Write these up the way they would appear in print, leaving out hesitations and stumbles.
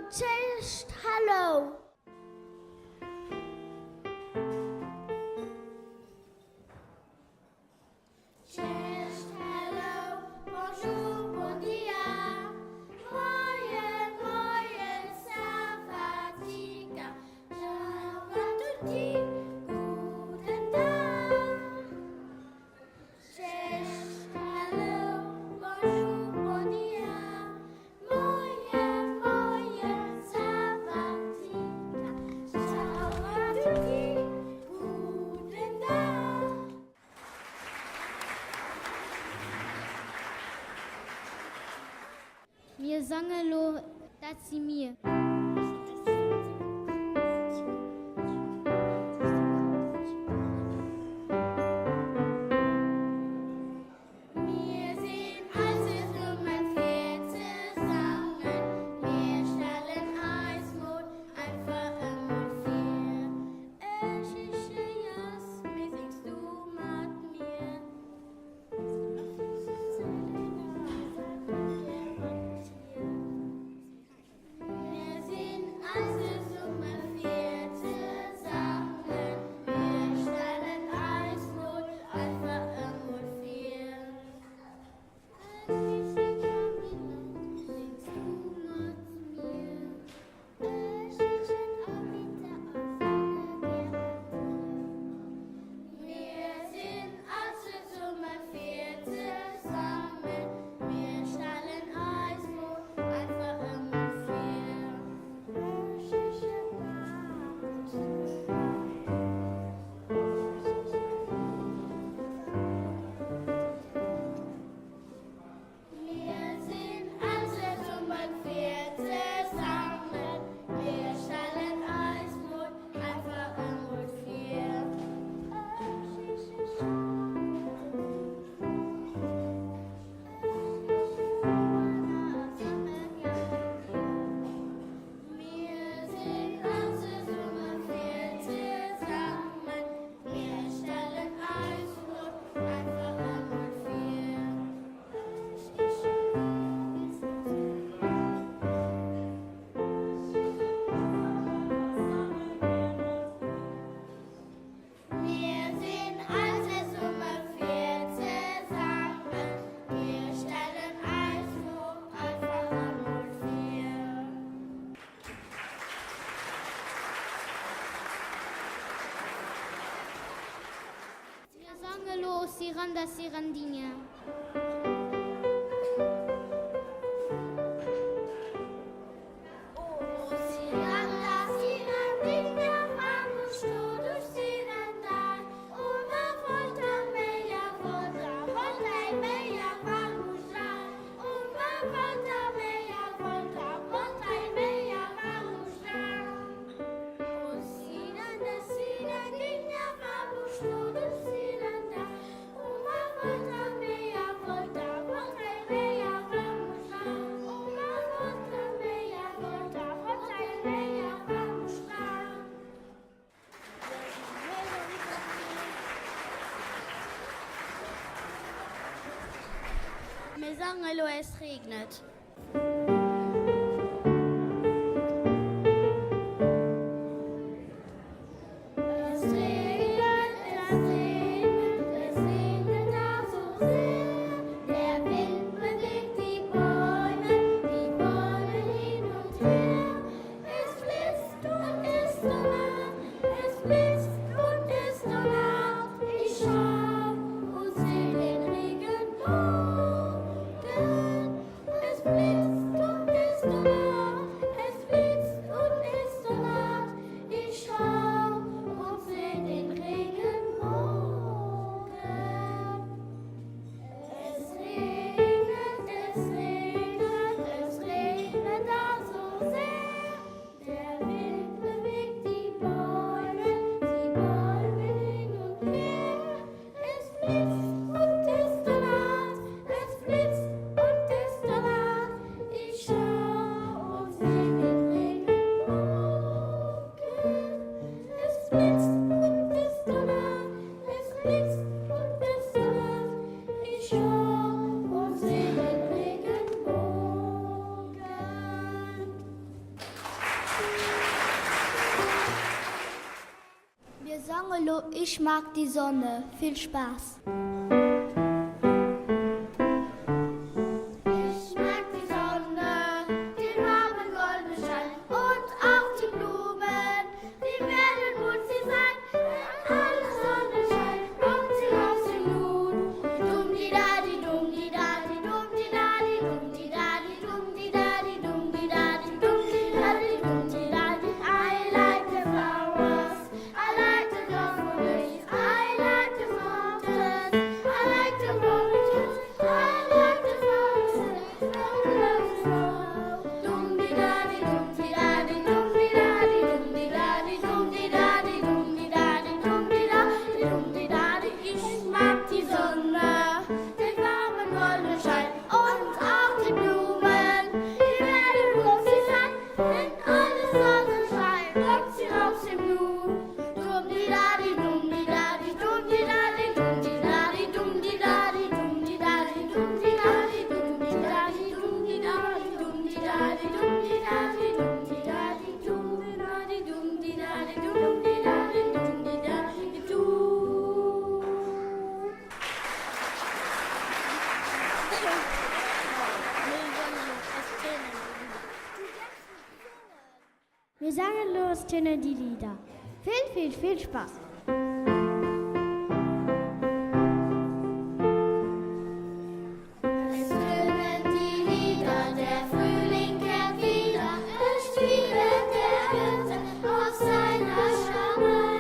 cześć, hallo. Cześć, hello, bonjour, bon dia. Moje, sawatika. Ciao a tutti, guten Tag. Cześć, hello, bonjour, bon dia. Moje, sawatika. Ciao a tutti, guten Tag. Mir sangen lo, dass sie mir. Wir sind also Nummer 4 zusammen. Wir stellen Eismut einfach einmal 4. Es ist mir singst du mit mir. Wir sind also Nummer 4 zusammen. Wir stellen Eismut einfach einmal 4. Wir sind also Nummer 4 zusammen. Wir stellen Eismut einfach einmal 4. Wir sind also Nummer 4 zusammen. Wir stellen Eismut einfach einmal 4. Wir sind also Nummer 4 zusammen. Wir stellen Eismut einfach einmal 4. Wir sind also Nummer 4 zusammen. Wir stellen Eismut einfach einmal 4. Wir sangen lo, Siranda Sirandinha. Ciranda, cirandinha, vamos todos cirandar. Uma volta, meia volta, volta e meia, vamos dar. Uma volta, meia volta, volta e meia, vamos dar. Oh, ciranda, cirandinha, vamos todos cirandar. Uma volta, meia volta, volta e meia, vamos dar. Uma volta, meia volta, volta e meia, vamos dar. Wir sangen lo, es regnet. Es regnet auch so sehr. Der Wind bewegt die Bäume hin und her. Es blitzt und es donnert, es blitzt und es donnert. Ich schau und seh den Regenbogen. Es sage lo, ich mag die Sonne. Viel Spaß. Ich mag die Sonne, den warmen goldenen Schein und auch die Blumen, die werden bunt sie sein. Wenn alle Sonne scheint, kommt sie aus dem Blut. Dum-di-da-di, dum-di-da-di, dum-di-da-di, dum-di-da-di, dum-di-da-di, dum-di-da-di, dum-di-da-di, dum-di-da-di. I like the flowers, I like the daffodils, I like the mountains, I like the mountains, I like the forests, I love the snow. Dum-di-da-di, dum-di-da-di, dum-di-da-di, dum-di-da-di, dum-di-da-di, dum-di-da-di, dum-di-da-di, dum-di-da-di. Ich mag die Sonne, den warmen goldenen Schein und auch die Blumen, die werden bunt sie sein. Wenn alle Sonne scheint, kommt sie aus dem Blut. Dum-di-da-di, dum-di-da-di, dum-di-da-di, dum-di-da-di, dum-di-da-di, dum-di-da-di, dum-di-da-di, dum-di-da-di, dum-di-da-di, dum-di-da-di, dum-di-da-di, dum-di-da-di, dum-di-da-di, dum-di-da-di, dum-di-da-di, dum-di-da-di, du. Wir sangen los, tönen die Lieder. Viel Spaß. Es tönen die Lieder, der Frühling kehrt wieder, es spielt der Hirte auf seiner Schamai.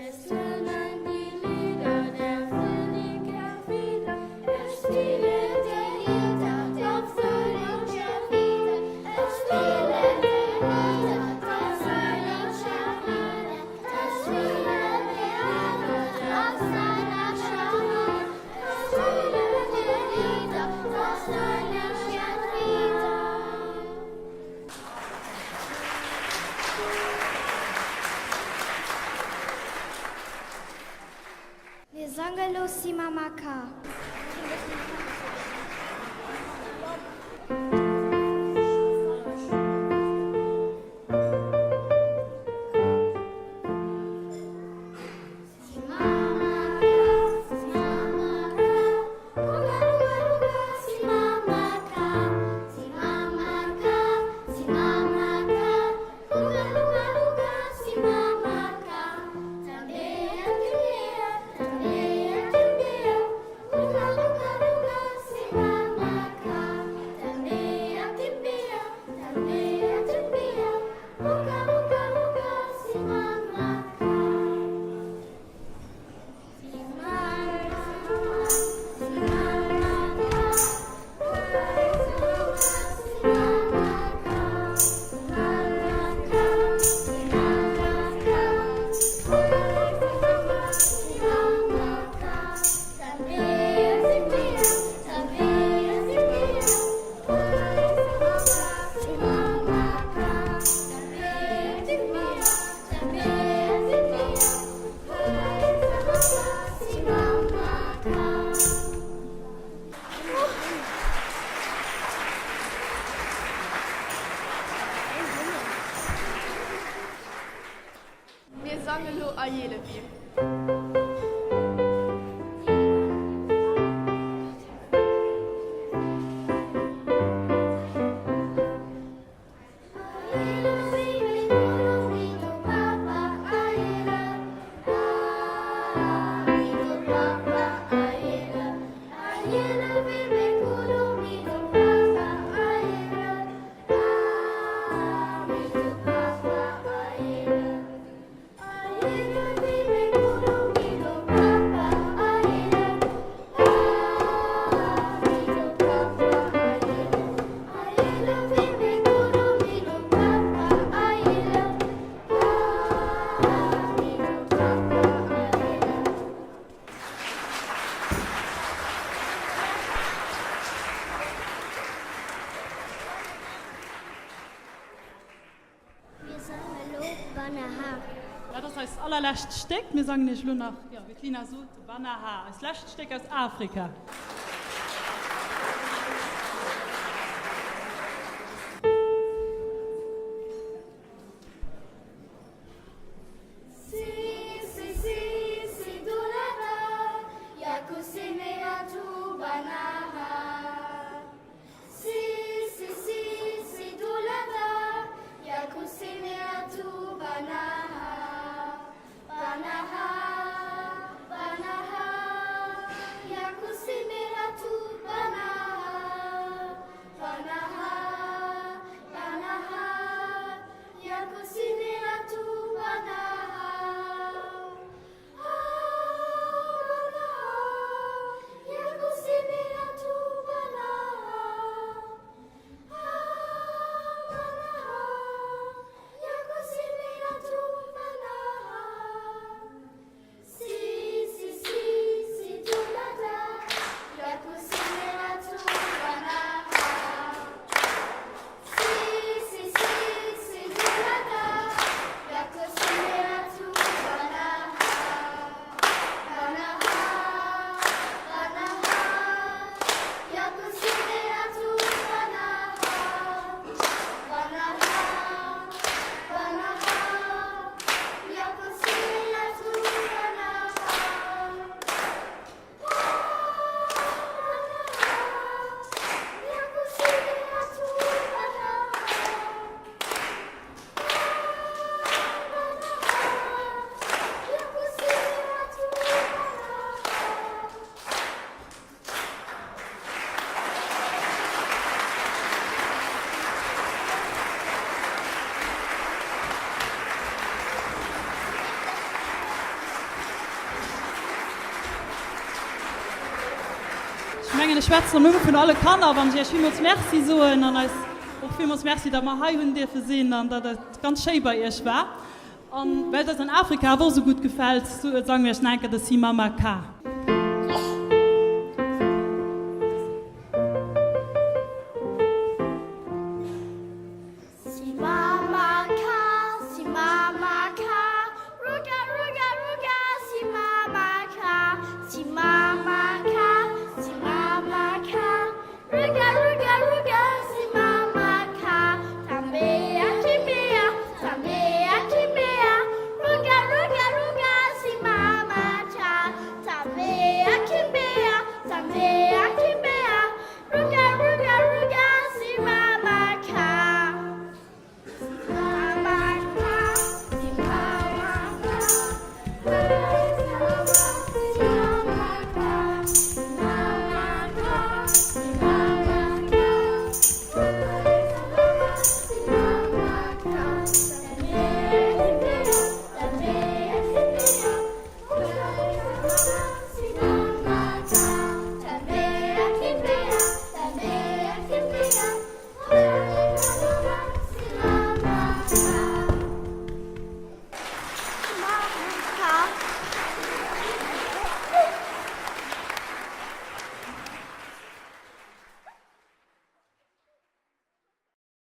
Es tönen die Lieder, der Frühling kehrt wieder, es spielt der Hirte auf seiner Schamai. Es spielt der Hirte auf seiner Schamai. Es spielt der Hirte auf seiner Schamai. Es spielt der Hirte auf seiner Schamai. Wir sangen los, die Mama K. Wir sangen lo Ajele wie. Ja, das heißt allerletzte Stück. Wir sagen nicht nur nach, ja, wie Klina so, Banaha. Das letzte Stück aus Afrika. Ich meine, Schwester nur von alle Kanner, wenn ich vielmals Merci so und dann ist auch vielmals Merci, dass wir hier dir versehen und dass das ganz schön bei ihr war. Und weil das in Afrika auch so gut gefällt, so sagen wir, ich denke, dass sie Mama kann.